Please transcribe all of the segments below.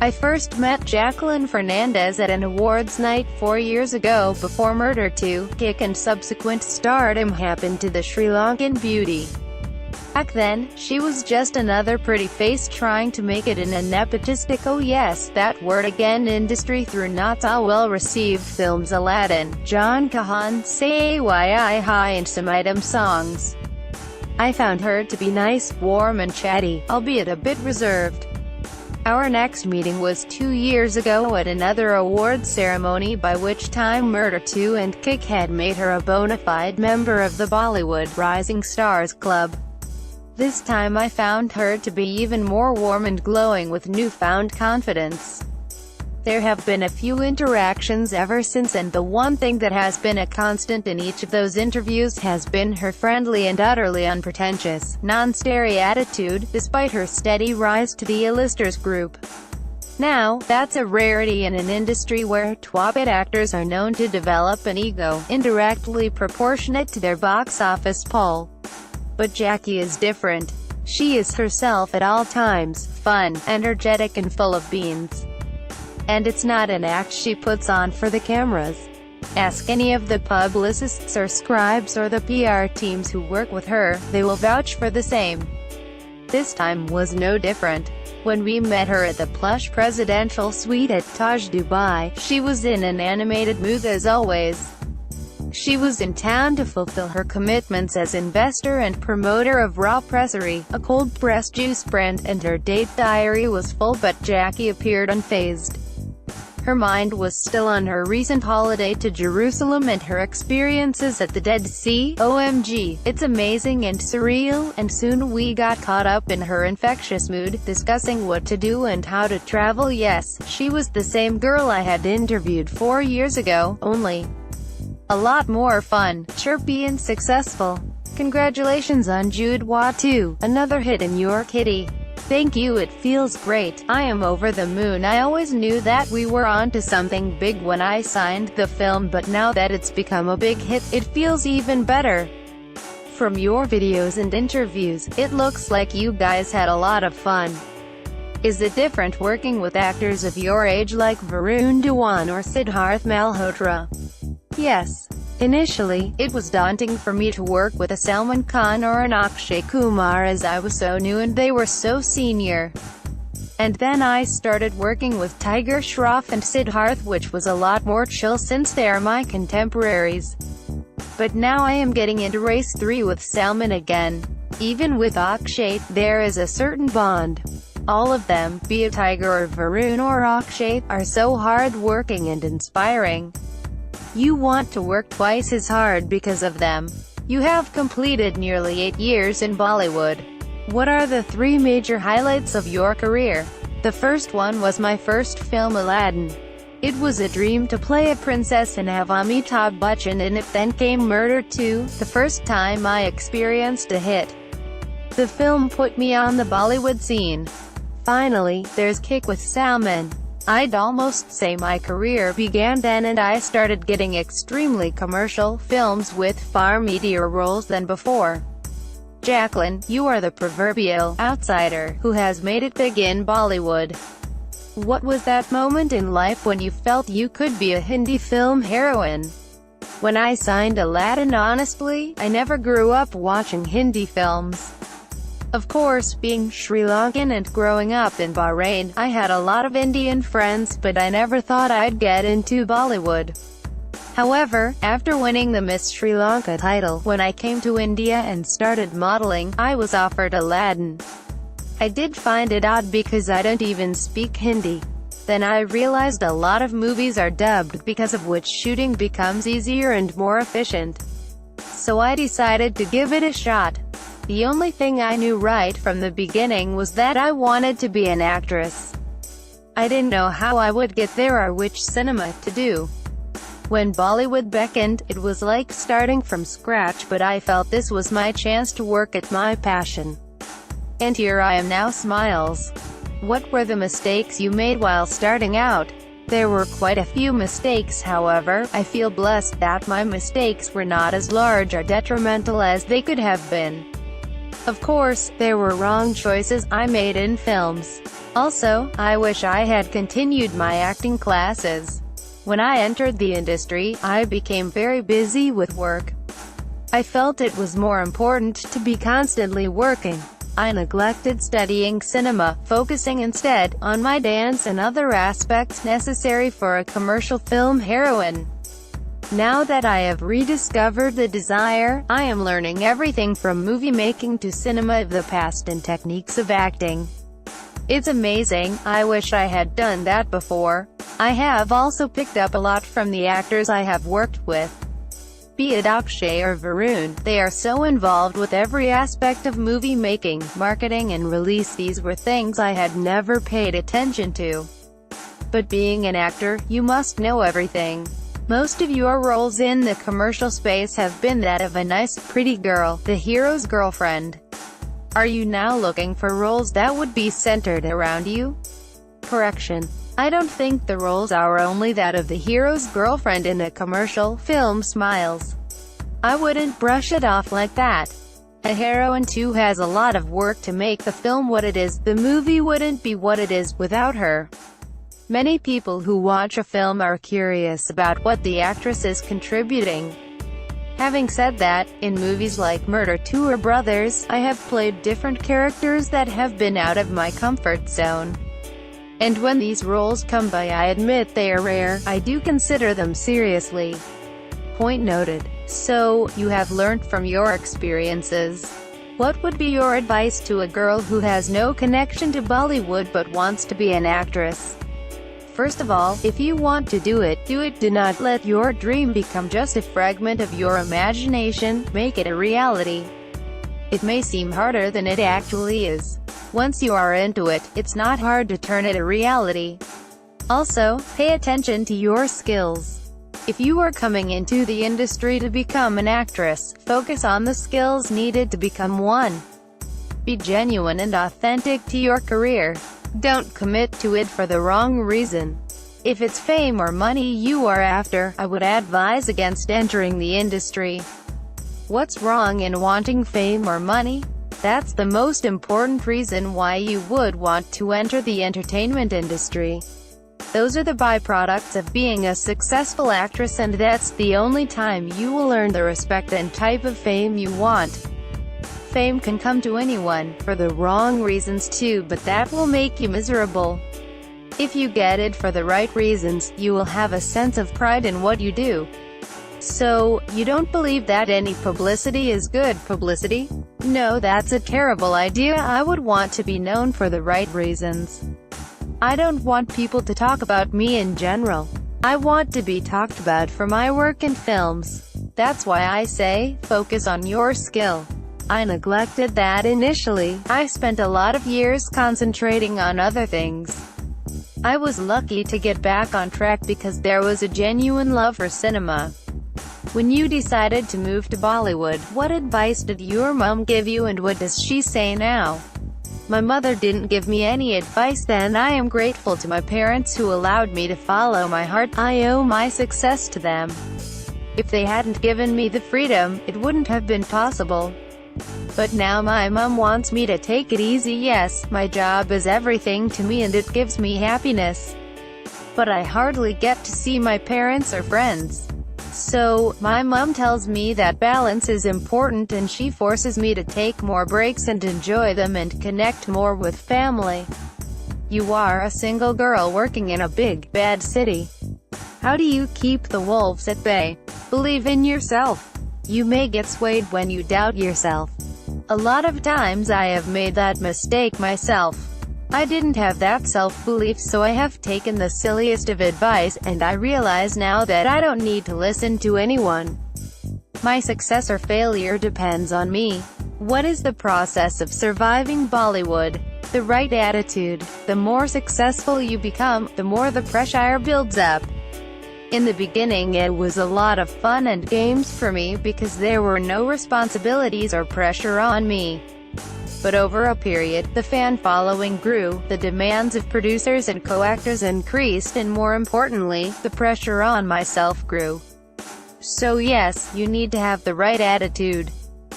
I first met Jacqueline Fernandez at an awards night 4 years ago before Murder 2, Kick and subsequent stardom happened to the Sri Lankan beauty. Back then, she was just another pretty face trying to make it in a nepotistic, oh yes, that word again, industry through not so well-received films Aladdin, John Kahan, Say Why High and some item songs. I found her to be nice, warm and chatty, albeit a bit reserved. Our next meeting was 2 years ago at another awards ceremony, by which time Murder 2 and Kick had made her a bona fide member of the Bollywood Rising Stars Club. This time I found her to be even more warm and glowing with newfound confidence. There have been a few interactions ever since, and the one thing that has been a constant in each of those interviews has been her friendly and utterly unpretentious, non-starry attitude, despite her steady rise to the A-listers group. Now, that's a rarity in an industry where twabit actors are known to develop an ego, indirectly proportionate to their box office pull. But Jackie is different. She is herself at all times, fun, energetic and full of beans. And it's not an act she puts on for the cameras. Ask any of the publicists or scribes or the PR teams who work with her, they will vouch for the same. This time was no different. When we met her at the plush presidential suite at Taj Dubai, she was in an animated mood as always. She was in town to fulfill her commitments as investor and promoter of Raw Pressery, a cold-pressed juice brand, and her date diary was full, but Jackie appeared unfazed. Her mind was still on her recent holiday to Jerusalem and her experiences at the Dead Sea. OMG, it's amazing and surreal, and soon we got caught up in her infectious mood, discussing what to do and how to travel. Yes, she was the same girl I had interviewed 4 years ago, only a lot more fun, chirpy and successful. Congratulations on Jude Law 2, another hit in your kitty. Thank you, it feels great. I am over the moon. I always knew that we were on to something big when I signed the film, but now that it's become a big hit, it feels even better. From your videos and interviews, it looks like you guys had a lot of fun. Is it different working with actors of your age like Varun Dhawan or Siddharth Malhotra? Yes. Initially, it was daunting for me to work with a Salman Khan or an Akshay Kumar, as I was so new and they were so senior. And then I started working with Tiger Shroff and Siddharth, which was a lot more chill since they are my contemporaries. But now I am getting into race 3 with Salman again. Even with Akshay, there is a certain bond. All of them, be it Tiger or Varun or Akshay, are so hard-working and inspiring. You want to work twice as hard because of them. You have completed nearly 8 years in Bollywood. What are the 3 major highlights of your career? The first one was my first film, Aladdin. It was a dream to play a princess and have Amitabh Bachchan in it. Then came Murder 2, the first time I experienced a hit. The film put me on the Bollywood scene. Finally, there's Kick with Salman. I'd almost say my career began then, and I started getting extremely commercial films with far meatier roles than before. Jacqueline, you are the proverbial outsider who has made it big in Bollywood. What was that moment in life when you felt you could be a Hindi film heroine? When I signed Aladdin, honestly, I never grew up watching Hindi films. Of course, being Sri Lankan and growing up in Bahrain, I had a lot of Indian friends, but I never thought I'd get into Bollywood. However, after winning the Miss Sri Lanka title, when I came to India and started modeling, I was offered Aladdin. I did find it odd because I don't even speak Hindi. Then I realized a lot of movies are dubbed, because of which shooting becomes easier and more efficient. So I decided to give it a shot. The only thing I knew right from the beginning was that I wanted to be an actress. I didn't know how I would get there or which cinema to do. When Bollywood beckoned, it was like starting from scratch, but I felt this was my chance to work at my passion. And here I am now. Smiles. What were the mistakes you made while starting out? There were quite a few mistakes, however, I feel blessed that my mistakes were not as large or detrimental as they could have been. Of course, there were wrong choices I made in films. Also, I wish I had continued my acting classes. When I entered the industry, I became very busy with work. I felt it was more important to be constantly working. I neglected studying cinema, focusing instead on my dance and other aspects necessary for a commercial film heroine. Now that I have rediscovered the desire, I am learning everything from movie making to cinema of the past and techniques of acting. It's amazing. I wish I had done that before. I have also picked up a lot from the actors I have worked with. Be it Akshay or Varun, they are so involved with every aspect of movie making, marketing and release. These were things I had never paid attention to. But being an actor, you must know everything. Most of your roles in the commercial space have been that of a nice, pretty girl, the hero's girlfriend. Are you now looking for roles that would be centered around you? Correction. I don't think the roles are only that of the hero's girlfriend in a commercial film. Smiles. I wouldn't brush it off like that. A heroine too has a lot of work to make the film what it is. The movie wouldn't be what it is without her. Many people who watch a film are curious about what the actress is contributing. Having said that, in movies like Murder 2 or Brothers, I have played different characters that have been out of my comfort zone. And when these roles come by, I admit they are rare. I do consider them seriously. Point noted. So, you have learned from your experiences. What would be your advice to a girl who has no connection to Bollywood but wants to be an actress? First of all, if you want to do it. Do not let your dream become just a fragment of your imagination. Make it a reality. It may seem harder than it actually is. Once you are into it, it's not hard to turn it a reality. Also, pay attention to your skills. If you are coming into the industry to become an actress, focus on the skills needed to become one. Be genuine and authentic to your career. Don't commit to it for the wrong reason. If it's fame or money you are after, I would advise against entering the industry. What's wrong in wanting fame or money? That's the most important reason why you would want to enter the entertainment industry. Those are the byproducts of being a successful actress, and that's the only time you will earn the respect and type of fame you want. Fame can come to anyone, for the wrong reasons too, but that will make you miserable. If you get it for the right reasons, you will have a sense of pride in what you do. So, you don't believe that any publicity is good publicity? No, that's a terrible idea. I would want to be known for the right reasons. I don't want people to talk about me in general. I want to be talked about for my work in films. That's why I say, focus on your skill. I neglected that initially. I spent a lot of years concentrating on other things. I was lucky to get back on track because there was a genuine love for cinema. When you decided to move to Bollywood, what advice did your mom give you and what does she say now? My mother didn't give me any advice then. I am grateful to my parents who allowed me to follow my heart. I owe my success to them. If they hadn't given me the freedom, it wouldn't have been possible. But now my mom wants me to take it easy. Yes, my job is everything to me and it gives me happiness. But I hardly get to see my parents or friends. So, my mom tells me that balance is important and she forces me to take more breaks and enjoy them and connect more with family. You are a single girl working in a big, bad city. How do you keep the wolves at bay? Believe in yourself. You may get swayed when you doubt yourself. A lot of times I have made that mistake myself. I didn't have that self-belief, so I have taken the silliest of advice, and I realize now that I don't need to listen to anyone. My success or failure depends on me. What is the process of surviving Bollywood? The right attitude. The more successful you become, the more the pressure builds up. In the beginning it was a lot of fun and games for me because there were no responsibilities or pressure on me. But over a period, the fan following grew, the demands of producers and co-actors increased, and more importantly, the pressure on myself grew. So yes, you need to have the right attitude.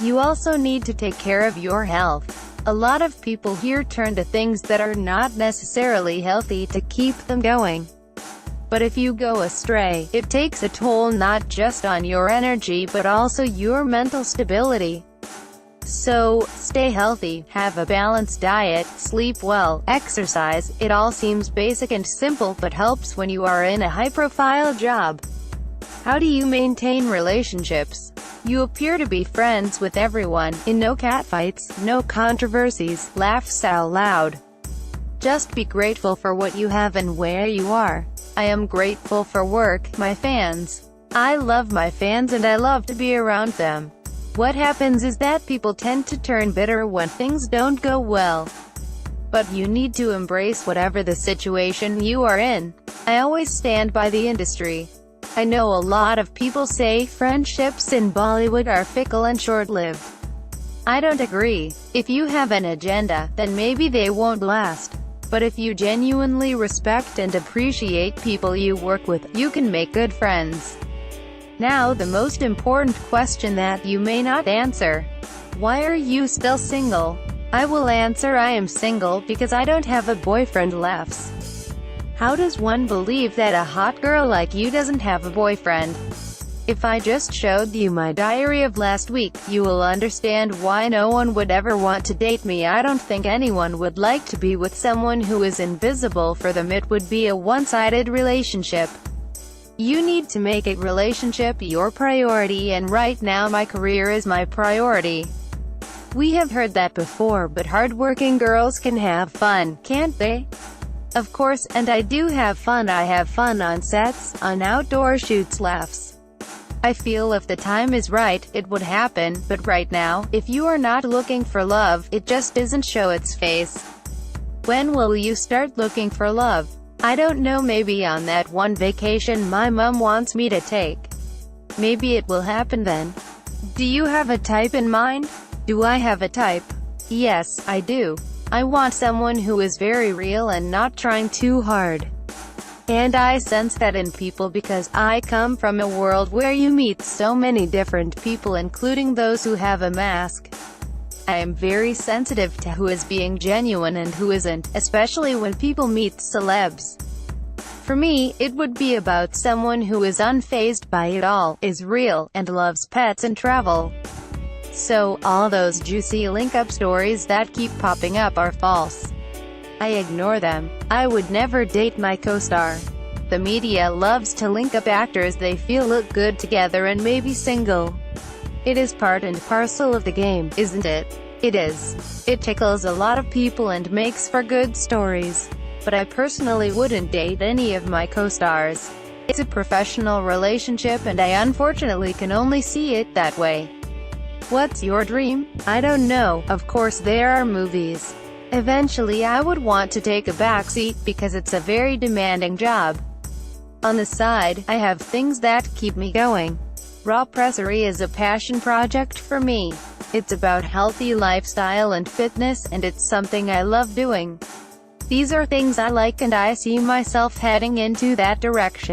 You also need to take care of your health. A lot of people here turn to things that are not necessarily healthy to keep them going. But if you go astray, it takes a toll not just on your energy but also your mental stability. So, stay healthy, have a balanced diet, sleep well, exercise. It all seems basic and simple but helps when you are in a high-profile job. How do you maintain relationships? You appear to be friends with everyone, in no catfights, no controversies, laughs out loud. Just be grateful for what you have and where you are. I am grateful for work, my fans. I love my fans and I love to be around them. What happens is that people tend to turn bitter when things don't go well. But you need to embrace whatever the situation you are in. I always stand by the industry. I know a lot of people say friendships in Bollywood are fickle and short-lived. I don't agree. If you have an agenda, then maybe they won't last. But if you genuinely respect and appreciate people you work with, you can make good friends. Now the most important question that you may not answer. Why are you still single? I will answer I am single because I don't have a boyfriend. Laughs. How does one believe that a hot girl like you doesn't have a boyfriend? If I just showed you my diary of last week, you will understand why no one would ever want to date me. I don't think anyone would like to be with someone who is invisible for them. It would be a one-sided relationship. You need to make a relationship your priority, and right now my career is my priority. We have heard that before, but hardworking girls can have fun, can't they? Of course, and I do have fun. I have fun on sets, on outdoor shoots. Laughs. I feel if the time is right, it would happen, but right now, if you are not looking for love, it just doesn't show its face. When will you start looking for love? I don't know, maybe on that one vacation my mom wants me to take. Maybe it will happen then. Do you have a type in mind? Do I have a type? Yes, I do. I want someone who is very real and not trying too hard. And I sense that in people because I come from a world where you meet so many different people, including those who have a mask. I am very sensitive to who is being genuine and who isn't, especially when people meet celebs. For me, it would be about someone who is unfazed by it all, is real, and loves pets and travel. So, all those juicy link-up stories that keep popping up are false. I ignore them. I would never date my co-star. The media loves to link up actors they feel look good together and may be single. It is part and parcel of the game, isn't it? It is. It tickles a lot of people and makes for good stories. But I personally wouldn't date any of my co-stars. It's a professional relationship and I unfortunately can only see it that way. What's your dream? I don't know. Of course there are movies. Eventually I would want to take a backseat because it's a very demanding job. On the side, I have things that keep me going. Raw pressery is a passion project for me. It's about healthy lifestyle and fitness, and it's something I love doing. These are things I like and I see myself heading into that direction.